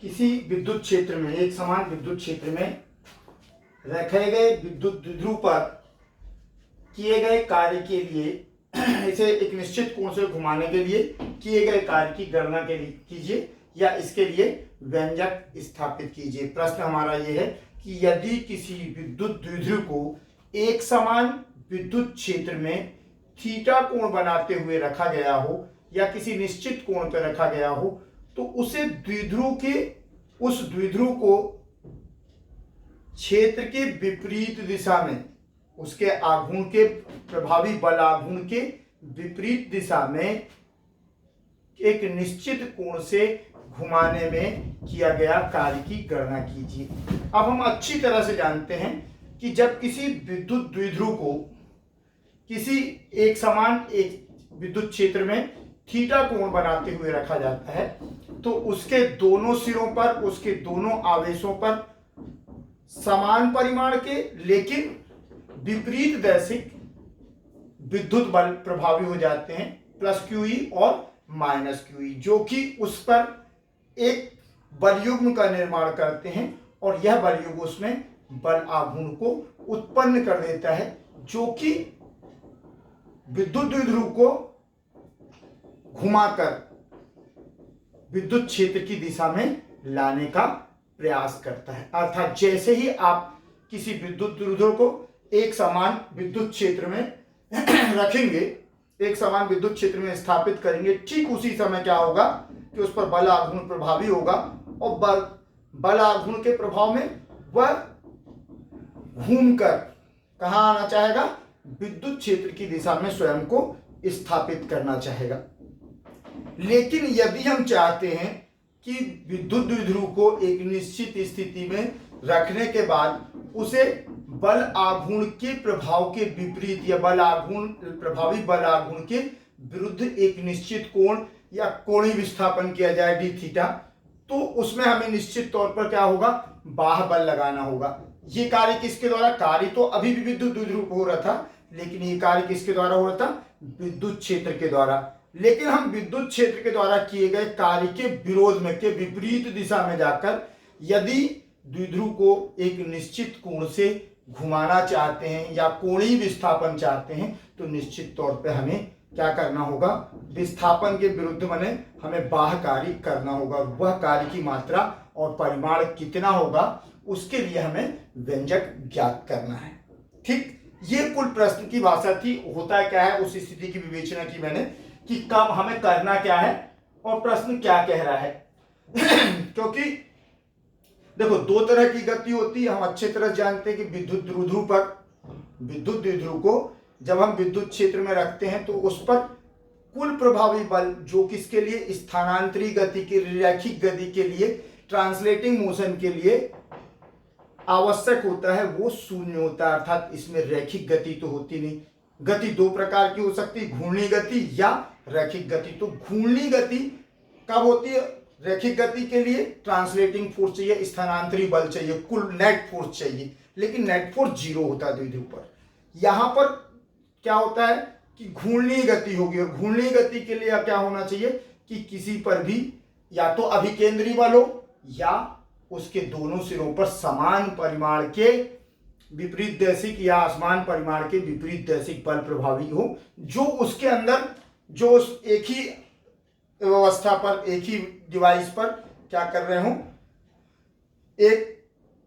किसी विद्युत क्षेत्र में, एक समान विद्युत क्षेत्र में रखे गए विद्युत द्विध्रुव पर किए गए कार्य के लिए इसे एक निश्चित कोण से घुमाने के लिए किए गए कार्य की गणना के लिए कीजिए या इसके लिए व्यंजक स्थापित कीजिए। प्रश्न हमारा यह है कि यदि किसी विद्युत द्विध्रुव को एक समान विद्युत क्षेत्र में थीटा कोण बनाते हुए रखा गया हो या किसी निश्चित कोण पर रखा गया हो तो उसे उस द्विध्रुव को क्षेत्र के विपरीत दिशा में, उसके आघूर्ण के प्रभावी बल आघूर्ण के विपरीत दिशा में एक निश्चित कोण से घुमाने में किया गया कार्य की गणना कीजिए। अब हम अच्छी तरह से जानते हैं कि जब किसी विद्युत द्विध्रुव को किसी एक समान एक विद्युत क्षेत्र में थीटा कोण बनाते हुए रखा जाता है तो उसके दोनों सिरों पर, उसके दोनों आवेशों पर समान परिमाण के लेकिन विपरीत दैशिक विद्युत बल प्रभावी हो जाते हैं, प्लस QE और माइनस QE, जो कि उस पर एक बलयुग्म का निर्माण करते हैं और यह बलयुग्म उसमें बल आघूर्ण को उत्पन्न कर देता है, जो कि विद्युत द्विध्रुव को घुमाकर विद्युत क्षेत्र की दिशा में लाने का प्रयास करता है। अर्थात जैसे ही आप किसी विद्युत द्विध्रुव को एक समान विद्युत क्षेत्र में रखेंगे, एक समान विद्युत क्षेत्र में स्थापित करेंगे, ठीक उसी समय क्या होगा कि उस पर बल आघूर्ण प्रभावी होगा और बल आघूर्ण के प्रभाव में वह घूमकर कहाँ आना चाहेगा, विद्युत क्षेत्र की दिशा में स्वयं को स्थापित करना चाहेगा। लेकिन यदि हम चाहते हैं कि विद्युत द्विध्रुव को एक निश्चित स्थिति में रखने के बाद उसे बल आघूर्ण के प्रभाव के विपरीत या प्रभावी बल आघूर्ण के विरुद्ध एक निश्चित कोण या कोणीय विस्थापन किया जाए डी थीटा, तो उसमें हमें निश्चित तौर पर क्या होगा, बाह्य बल लगाना होगा। ये कार्य किसके द्वारा, कार्य तो अभी भी विद्युत द्विध्रुव हो रहा था, लेकिन ये कार्य किसके द्वारा हो रहा था, विद्युत क्षेत्र के द्वारा। लेकिन हम विद्युत क्षेत्र के द्वारा किए गए कार्य के विरोध में, के विपरीत दिशा में जाकर यदि द्विध्रुव को एक निश्चित कोण से घुमाना चाहते हैं या कोणीय विस्थापन चाहते हैं तो निश्चित तौर पे हमें क्या करना होगा, विस्थापन के विरुद्ध माने हमें बाह्य कार्य करना होगा। वह कार्य की मात्रा और परिमाण कितना होगा उसके लिए हमें व्यंजक ज्ञात करना है। ठीक, ये कुल प्रश्न की भाषा थी। होता क्या है, उस स्थिति की विवेचना की मैंने कि कब हमें करना क्या है और प्रश्न क्या कह रहा है। क्योंकि देखो दो तरह की गति होती है, हम अच्छे तरह जानते हैं कि विद्युत द्विध्रुव को जब हम विद्युत क्षेत्र में रखते हैं तो उस पर कुल प्रभावी बल जो किसके लिए, स्थानांतरी गति के, रैखिक गति के लिए, ट्रांसलेटिंग मोशन के लिए आवश्यक होता है, वो शून्य होता है। अर्थात इसमें रैखिक गति तो होती नहीं। गति दो प्रकार की हो सकती है, घूर्णी गति या रैखिक गति। तो घूर्णी गति कब होती है, रैखिक गति के लिए ट्रांसलेटिंग फोर्स चाहिए, स्थानांतरी बल चाहिए, कुल नेट फोर्स चाहिए, लेकिन नेट फोर्स 0 होता है द्विध्रुव पर। यहां पर क्या होता है कि घूर्णी गति होगी और घूर्णी गति के लिए क्या होना चाहिए कि किसी पर भी या तो अभिकेंद्री बल हो या उसके दोनों सिरों पर समान परिमाण के विपरीत दैशिक या असमान परिमाण के विपरीत दैशिक बल प्रभावी हो, जो उसके अंदर जो एक ही व्यवस्था पर, एक ही डिवाइस पर क्या कर रहे हो, एक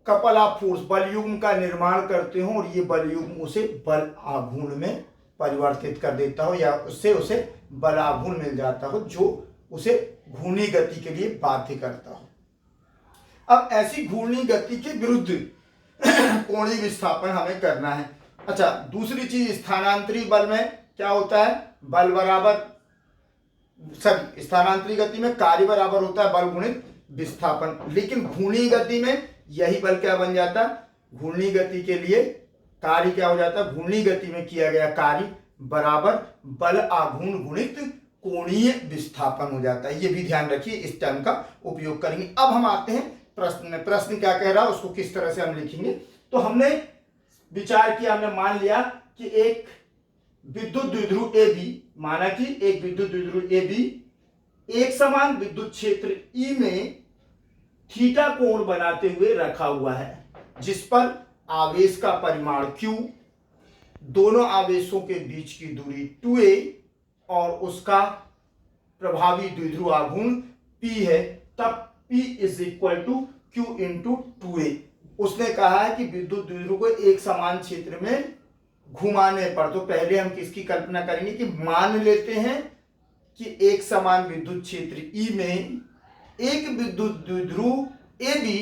कपल ऑफ फोर्स बल युग्म का निर्माण करते हो और ये बल युग्म उसे बल आघूर्ण में परिवर्तित कर देता हो या उससे उसे बल आघूर्ण मिल जाता हो जो उसे घूर्णी गति के लिए बाध्य करता हो। अब ऐसी घूर्णी गति के विरुद्ध कोणीय विस्थापन हमें करना है। अच्छा, दूसरी चीज स्थानांतरी बल में क्या होता है, बल बराबर सभी स्थानांतरी गति में कार्य बराबर होता है बल गुणित विस्थापन, लेकिन घूर्णी गति में यही बल क्या बन जाता, घूर्णी गति के लिए कार्य क्या हो जाता, घूर्णी गति में किया गया कार्य बराबर बल आघूर्ण गुणित कोणीय विस्थापन हो जाता है। ये भी ध्यान रखिए, इस टर्म का उपयोग करेंगे। अब हम आते हैं प्रश्न में। प्रश्न क्या कह रहा है उसको किस तरह से हम लिखेंगे। तो हमने विचार किया, हमने मान लिया कि एक विद्युत द्विध्रुव ए बी, माना कि एक विद्युत द्विध्रुव ए बी एक समान विद्युत क्षेत्र ई में थीटा कोण बनाते हुए रखा हुआ है, जिस पर आवेश का परिमाण q, दोनों आवेशों के बीच की दूरी 2a और उसका प्रभावी द्विध्रुव आघूर्ण p है, तब p is equal to q into 2a। उसने कहा है कि विद्युत द्विध्रुव को एक समान क्षेत्र में घुमाने पर, तो पहले हम किसकी कल्पना करेंगे कि मान लेते हैं कि एक समान विद्युत क्षेत्र E में एक विद्युत द्विध्रुव AB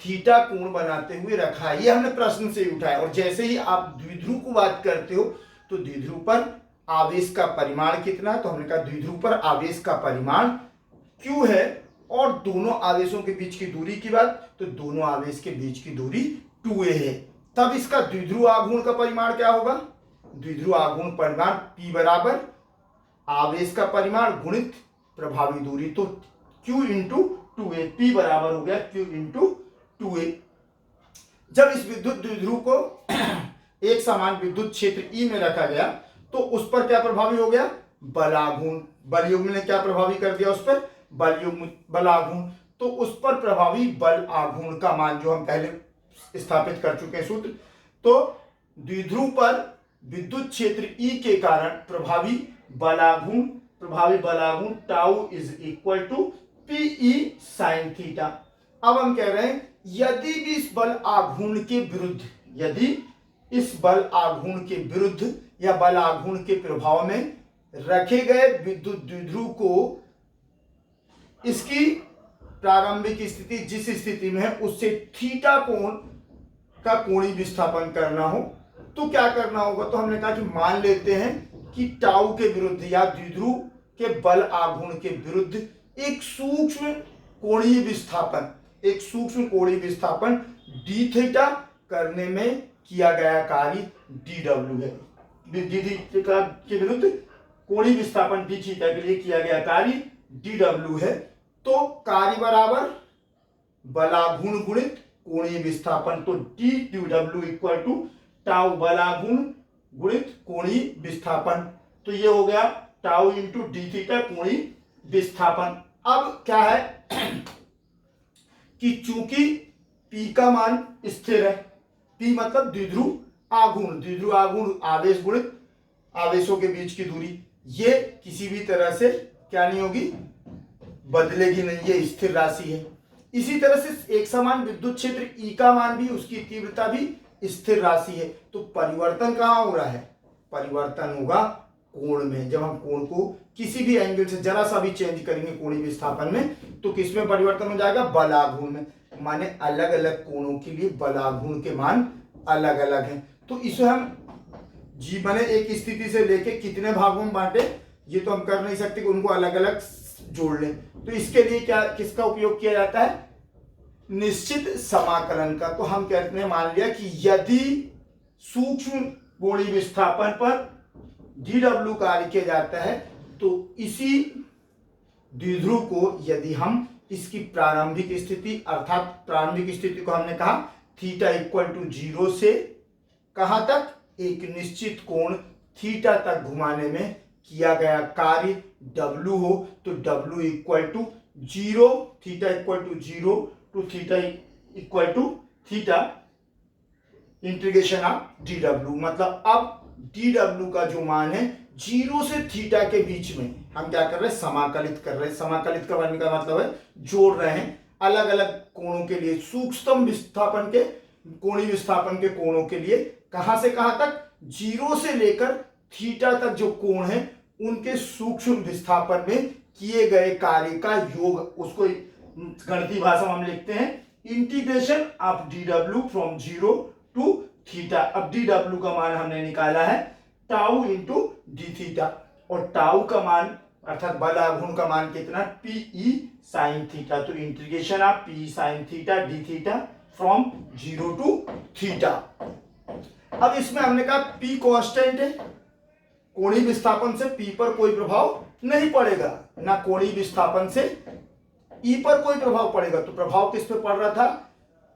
थीटा कोण बनाते हुए रखा है। ये हमने प्रश्न से उठाया, और जैसे ही आप द्विध्रुव को बात करते हो तो द्विध्रुव पर आवेश का परिमाण कितना, तो हमने कहा द्विध्रुव पर आवेश का परिमाण Q है, और दोनों आवेशों के बीच की दूरी की बात, तो दोनों आवेश के बीच की दूरी 2a है। तब इसका द्विध्रुव आघूर्ण का परिमाण क्या होगा, द्विध्रुव आघूर्ण परिमाण P बराबर आवेश का परिमाण गुणित प्रभावी दूरी, तो Q इंटू 2a, P बराबर हो गया Q इंटू 2a। जब इस विद्युत द्विध्रुव को एक समान विद्युत क्षेत्र E में रखा गया तो उस पर क्या प्रभावी हो गया, बलाघूर्ण। बलयुग्म ने क्या प्रभावी कर दिया, उस पर बलयुग्म बलाघूर्ण, तो उस पर प्रभावी बल आघूर्ण का मान जो हम पहले स्थापित कर चुके हैं सूत्र, तो द्विध्रुव पर विद्युत क्षेत्र E के कारण प्रभावी बलाघूर्ण tau is equal to PE sine theta. अब हम कह रहे हैं यदि भी इस बल आघूर्ण के विरुद्ध, यदि इस बल आघूर्ण के विरुद्ध या बल आघूर्ण के प्रभाव में रखे गए विद्युत द्विध्रुव को इसकी प्रारंभिक स्थिति जिस स्थिति में है उससे थीटा कोण का कोणीय विस्थापन करना हो, तो क्या करना होगा, तो हमने कहा कि मान लेते हैं कि टाउ के विरुद्ध या द्विध्रुव के बल आघूर्ण के विरुद्ध एक सूक्ष्म कोणीय विस्थापन डी थीटा करने में किया गया कार्य डी डब्ल्यू है। डी थीटा के विरुद्ध कोणीय विस्थापन डी थीटा के लिए किया गया कार्य डी डब्ल्यू है, तो कार्य बराबर बलाघूर्ण गुणित कोणीय विस्थापन, तो D W equal to tau बलाघूर्ण गुणित कोणीय विस्थापन, तो ये हो गया टाउ इंटू डी थीटा कोणीय विस्थापन। अब क्या है कि चूंकि P का मान स्थिर है, P मतलब द्विध्रुव आघूर्ण आवेश गुणित आवेशों के बीच की दूरी, ये किसी भी तरह से क्या नहीं होगी, बदलेगी नहीं, ये स्थिर राशि है। इसी तरह से एक समान विद्युत क्षेत्र E का मान भी, उसकी तीव्रता भी स्थिर राशि है, तो परिवर्तन कहाँ हो रहा है, परिवर्तन होगा कोण में। जब हम कोण को किसी भी एंगल से जरा सा भी चेंज करेंगे कोणीय विस्थापन में, तो किसमें परिवर्तन हो जाएगा, बलाघूर्ण में। माने अलग अलग कोणों के लिए बलाघूर्ण के मान अलग अलग हैं, तो इसे हम जी बने एक स्थिति से लेके कितने भागों में बांटे, ये तो हम कर नहीं सकते कि उनको अलग अलग जोड़ लें। तो इसके लिए क्या किसका उपयोग किया जाता है, निश्चित समाकलन का। तो हम कहते हैं मान लिया कि यदि सूक्ष्म कोणीय विस्थापन पर डी डब्ल्यू कार्य किया जाता है, तो इसी द्विध्रुव को यदि हम इसकी प्रारंभिक स्थिति, अर्थात प्रारंभिक स्थिति को हमने कहा थीटा इक्वल टू 0 से कहां तक, एक निश्चित कोण थीटा तक घुमाने में किया गया कार्य W हो, तो W equal to 0, theta equal to 0 to theta equal to theta integration of D W. मतलब अब डी डब्ल्यू का जो मान है 0 से थीटा के बीच में हम क्या कर रहे हैं, समाकलित कर रहे हैं। समाकलित करने का मतलब है जोड़ रहे हैं अलग अलग कोणों के लिए, सूक्ष्मतम विस्थापन के कोणीय विस्थापन के कोणों के लिए, कहां से कहां तक, 0 से लेकर थीटा तक जो कोण है उनके सूक्ष्म विस्थापन में किए गए कार्य का योग, उसको गणितीय भाषा में हम लिखते हैं integration of D W from 0 to theta. अब डी डब्ल्यू का मान हमने निकाला है टाउ इंटू डी थीटा, और टाउ का मान अर्थात बल आघूर्ण का मान कितना, पीई साइन थीटा। तो integration of P sine theta D theta from 0 to theta. अब इसमें हमने कहा पी कांस्टेंट है, कोणीय विस्थापन से P पर कोई प्रभाव नहीं पड़ेगा, ना कोणीय विस्थापन से E पर कोई प्रभाव पड़ेगा। तो प्रभाव किस पे पड़ रहा था,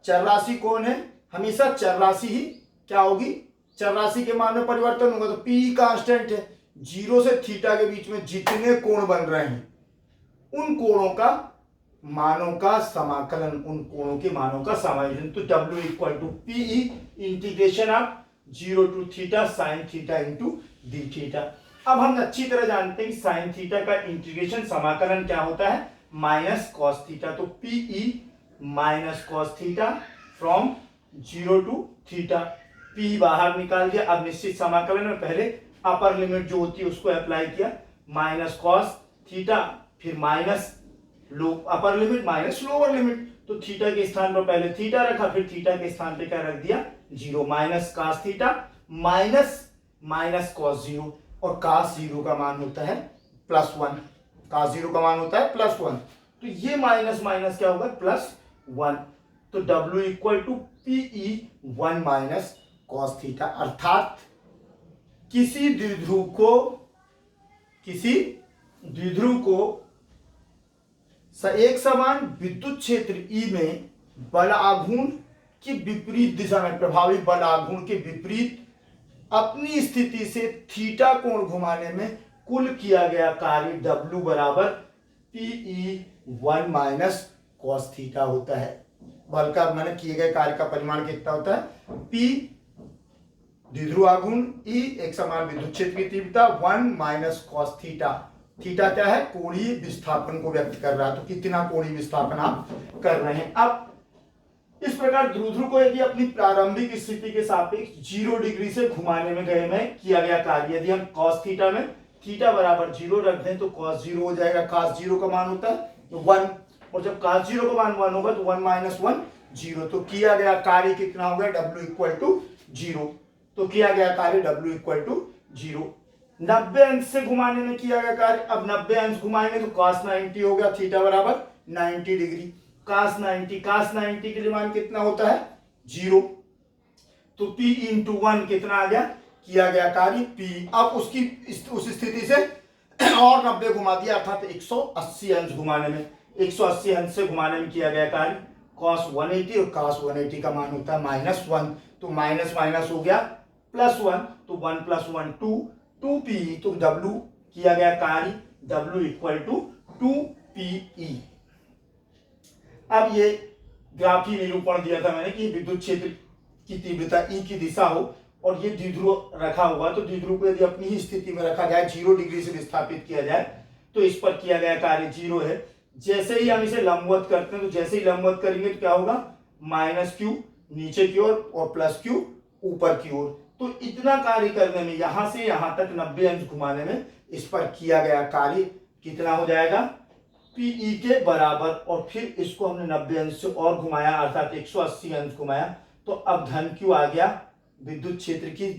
चर राशि कौन है, हमेशा चर राशि ही क्या होगी, चर राशि के मान में परिवर्तन होगा। तो P कांस्टेंट है, 0 से थीटा के बीच में जितने कोण बन रहे हैं उन कोणों का मानों का समाकलन, उन कोणों के मानों का समायोजन। तो W equal to PE integration of 0 to theta sine theta into D theta. अब हम अच्छी तरह जानते हैं कि साइन थीटा का इंटीग्रेशन समाकलन क्या होता है, माइनस कॉस थीटा। तो PE minus cos theta from 0 to theta. P बाहर निकाल दिया। अब निश्चित समाकलन में पहले अपर लिमिट जो होती है उसको अप्लाई किया, माइनस कॉस थीटा, फिर माइनस लो upper limit minus lower limit. तो थीटा के स्थान पर पहले थीटा रखा, फिर थीटा के स्थान पे क्या रख दिया, 0। Minus cos theta minus minus cos 0, और कॉस 0 का मान होता है +1। कॉस 0 का मान होता है +1। तो ये माइनस माइनस क्या होगा, +1। तो W equal to PE 1 minus cos theta. अर्थात किसी द्विध्रुव को एक समान विद्युत क्षेत्र E में बल आघूर्ण की विपरीत दिशा में, प्रभावी बल आघूर्ण के विपरीत अपनी स्थिति से थीटा कोण घुमाने में कुल किया गया कार्य W बराबर पीई 1 माइनस कॉस थीटा होता है। बल का मैंने किए गए कार्य का परिमाण कितना होता है, P द्विध्रुव आघूर्ण, E एक समान विद्युत क्षेत्र की तीव्रता, 1 माइनस कॉस थीटा। थीटा क्या है, कोणीय विस्थापन को व्यक्त कर रहा है। तो कितना कोणीय विस्थापन आप कर रहे हैं। अब इस प्रकार द्विध्रुव को यदि अपनी प्रारंभिक स्थिति के सापेक्ष 0 डिग्री से घुमाने में गए में किया गया कार्य, यदि हम cos थीटा में थीटा बराबर 0 रख दें तो cos 0 हो जाएगा। cos 0 का मान होता है 1, और जब cos 0 का मान 1 होगा तो 1 माइनस 1 0। तो किया गया कार्य कितना हो गया, W इक्वल टू 0। तो किया गया कार्य W इक्वल टू 0। 90 अंश से घुमाने में किया गया कार्य। अब 90 अंश घुमाएंगे तो cos 90 हो गया, थीटा बराबर 90 डिग्री। cos 90 के लिए मान कितना होता है, 0। तो P इंटू 1 कितना आ गया, किया गया कार्य P। अब उसकी उस स्थिति से और 90 घुमा दिया, अर्थात 180 अंश घुमाने में, 180 अंश से घुमाने में किया गया कार्य cos 180, और cos 180 का मान होता है -1। तो माइनस माइनस हो गया +1, तो 1 + 1 2P। तो W किया गया कार्य W इक्वल टू 2PE। अब ये ग्राफी निरूपण दिया था मैंने कि विद्युत क्षेत्र की तीव्रता E की दिशा हो और ये द्विध्रुव रखा हुआ, तो द्विध्रुव को यदि अपनी ही स्थिति में रखा जाए, 0 डिग्री से विस्थापित किया जाए, तो इस पर किया गया कार्य 0 है। जैसे ही हम इसे लंबवत करते हैं, तो जैसे ही लंबवत करेंगे तो क्या होगा, -q नीचे की ओर और +q ऊपर की ओर। तो इतना कार्य करने में, यहां से यहां तक 90 अंश घुमाने में इस पर किया गया कार्य कितना हो जाएगा, PE के बराबर। और फिर इसको हमने 90 अंश से और घुमाया, अर्थात 180 अंश घुमाया, तो अब धन Q आ गया विद्युत क्षेत्र की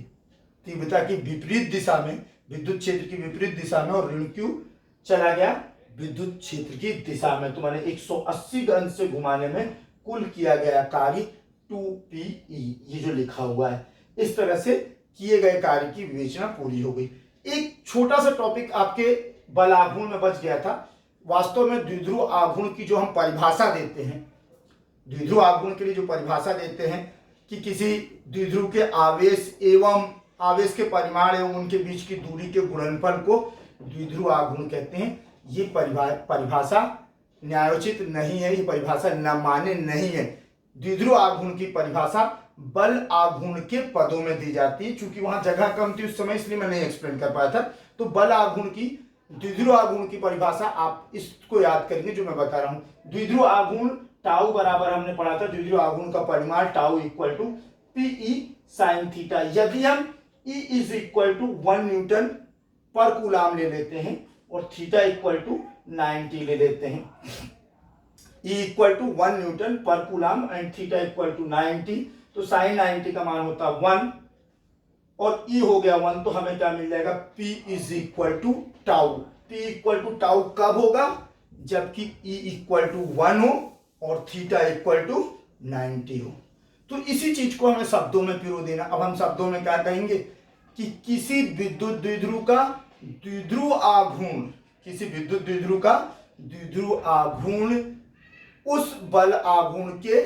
तीव्रता की विपरीत दिशा में, विद्युत क्षेत्र की विपरीत दिशा में, और ऋण Q चला गया विद्युत क्षेत्र की दिशा में। तो मैंने 180 अंश से घुमाने में कुल किया गया कार्य 2PE, ये जो लिखा हुआ है। इस तरह से किए गए कार्य की विवेचना पूरी हो गई। एक छोटा सा टॉपिक आपके बल आघूर्ण में बच गया था। वास्तव में द्विध्रुव आघूर्ण की जो हम परिभाषा देते हैं, द्विध्रुव आघूर्ण के लिए जो परिभाषा देते हैं कि किसी द्विध्रुव के आवेश एवं आवेश के परिमाण एवं उनके बीच की दूरी के गुणनफल को द्विध्रुव आघूर्ण कहते हैं। ये परिभाषा न्यायोचित नहीं है, ये परिभाषा न मान्य नहीं है। द्विध्रुव आघूर्ण की परिभाषा बल आघूर्ण के पदों में दी जाती है। चूंकि वहां जगह कम थी उस समय, इसलिए मैं नहीं एक्सप्लेन कर पाया था। तो बल आघूर्ण की, द्विध्रुव आघूर्ण की परिभाषा आप इसको याद करेंगे जो मैं बता रहा हूं। द्विध्रुव आघूर्ण टाउ बराबर हमने पढ़ा था, द्विध्रुव आघूर्ण का परिमाण tau equal to PE sin theta. यदि हम E is equal to 1 newton per coulomb ले लेते हैं और थीटा इक्वल टू 90 ले लेते हैं, E equal to 1 newton per coulomb and theta equal to 90, तो sin 90 का मान होता है 1 और E हो गया 1, तो हमें क्या मिल जाएगा, P is equal to tau. P equal to tau कब होगा, जबकि E इक्वल टू 1 हो और थीटा इक्वल टू 90 हो। तो इसी चीज को हमें शब्दों में पिरो देना। अब हम शब्दों में क्या कहेंगे कि किसी विद्युत द्विध्रुव का द्विध्रुव आघूर्ण, किसी विद्युत द्विध्रुव का द्विध्रुव आघूर्ण उस बल आघूर्ण के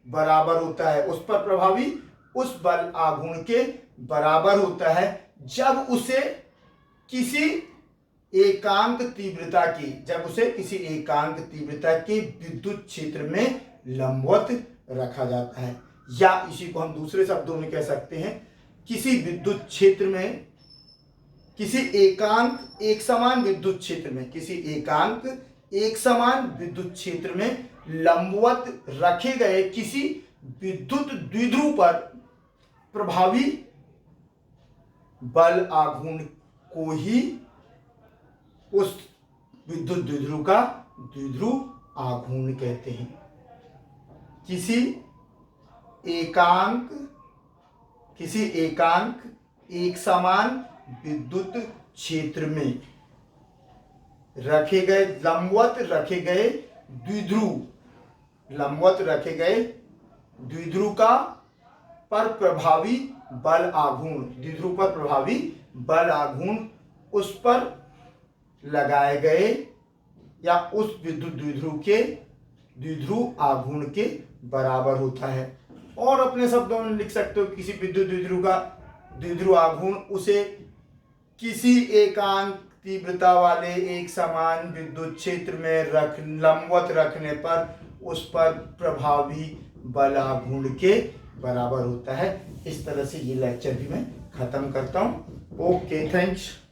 बराबर होता है, उस पर प्रभावी उस बल आघूर्ण के बराबर होता है जब उसे किसी एकांक तीव्रता की, जब उसे किसी एकांक तीव्रता के विद्युत क्षेत्र में लंबवत रखा जाता है, या इसी को हम दूसरे शब्दों में कह सकते हैं, किसी विद्युत क्षेत्र में, किसी एकांक एक समान विद्युत क्षेत्र में, किसी एकांक एक समान विद्युत क्षेत्र में लंबवत रखे गए किसी विद्युत द्विध्रुव पर प्रभावी बल आघूर्ण को ही उस विद्युत द्विध्रुव का द्विध्रुव आघूर्ण कहते हैं। किसी एकांक एक समान विद्युत क्षेत्र में रखे गए लंबवत रखे गए द्विध्रुव का पर प्रभावी बल आघूर्ण, द्विध्रुव पर प्रभावी बल आघूर्ण उस पर लगाए गए या उस विद्युत द्विध्रुव के द्विध्रुव आघूर्ण के बराबर होता है। और अपने शब्दों में लिख सकते हो, किसी विद्युत द्विध्रुव का द्विध्रुव आघूर्ण उसे किसी एकांक तीव्रता वाले एक समान विद्युत क्षेत्र में लंबवत रखने पर उस पर प्रभावी बल आघूर्ण के बराबर होता है। इस तरह से ये लेक्चर भी मैं खत्म करता हूँ। Okay, thanks.